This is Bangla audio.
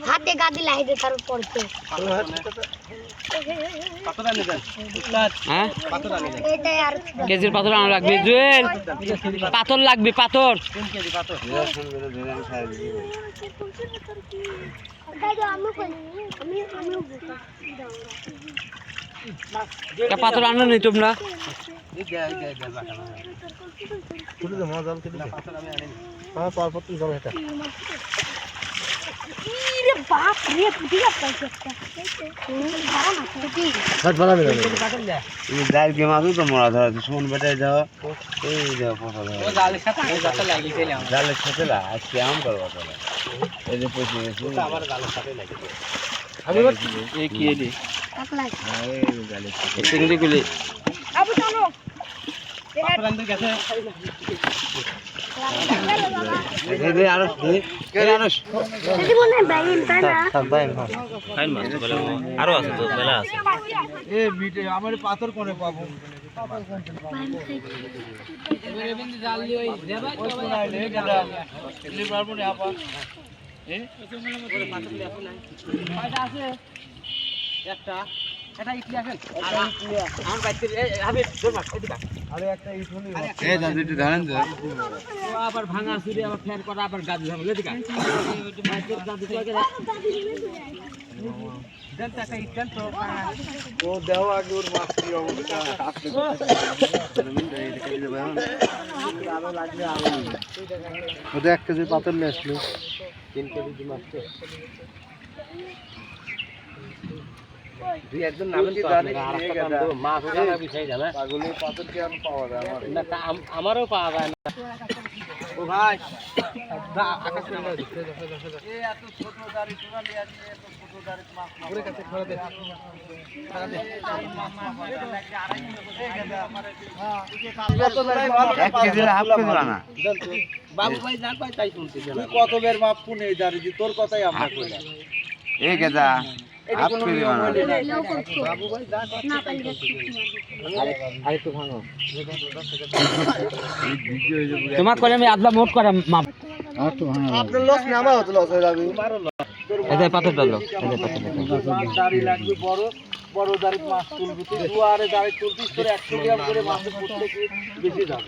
হাতে গাদি লাই দে তার পড়তে হ্যাঁ কেজির পাথর আনা লাগবে জুয়েল পাথর লাগবে পাথর পাথর আনো নি তোমরা বাপ রে পুটি একটা জালকে মাছ তো মরা ধরা শোন বেটায় যাও এই যাও জালের সাথে আজকে আম করবো তাহলে এই যে পয়সা গেছে আমার জালের সাথে লাগিয়ে এই কি এলি চিংড়ি গুলি আবু চলো আরো আছে তো মেলা আছে আমার পাথর কোনে পাবো একটা এটা ইটলি আছেন আর আমার বাইতে হাবিব ধর মাছ এদিকে আরে একটা ইট হলি এই দাদু একটু ধরেন তো আবার ভাঙা চুরি আবার ফের করা আবার গাছ ঝামেলা এদিকে মাছের দাদু লাগে দেন টাকা ইট দেন তো ও দেও আগে ওর মাছ কি অবস্থা আরো লাগবে আরো ওদের 1 কেজি পাথর নিয়ে আসলো 3 কেজি মাছ দুই একজন নামেন তো মাছ ওখানে বিষয় জানা পাগলে পাথর কি আর পাওয়া যায় আমার না আমারও পাওয়া যায় না ও ভাই আকাশ করে দাও এই এত ছোট দাড়ি তোরা নিয়ে আসলে এত ছোট দাড়ি মাছ ওরে কাছে খড়া দে টাকা দে 1 কেজি হাফ কেজি না বাবু ভাই না কয় তাই শুনছি তুই কত বের মাপ কোনে এই দাড়ি তোর কথাই আমরা কইলাম এই গেদা হাফ কেজি বানা বাবু ভাই যা না পাইলে আরেকটু ভাঙো তোমার করে আমি আদলা মোট করে মাপ আপনার লস না আমার হতো লস হয়ে যাবে এদের পাথর ডালো এদের পাথর দাড়ি লাগবে বড় বড় দাড়ি মাছ তুলবি তুই দুয়ারে দাড়ি তুলতিস করে 100 গ্রাম করে মাছ করতে বেশি যাবে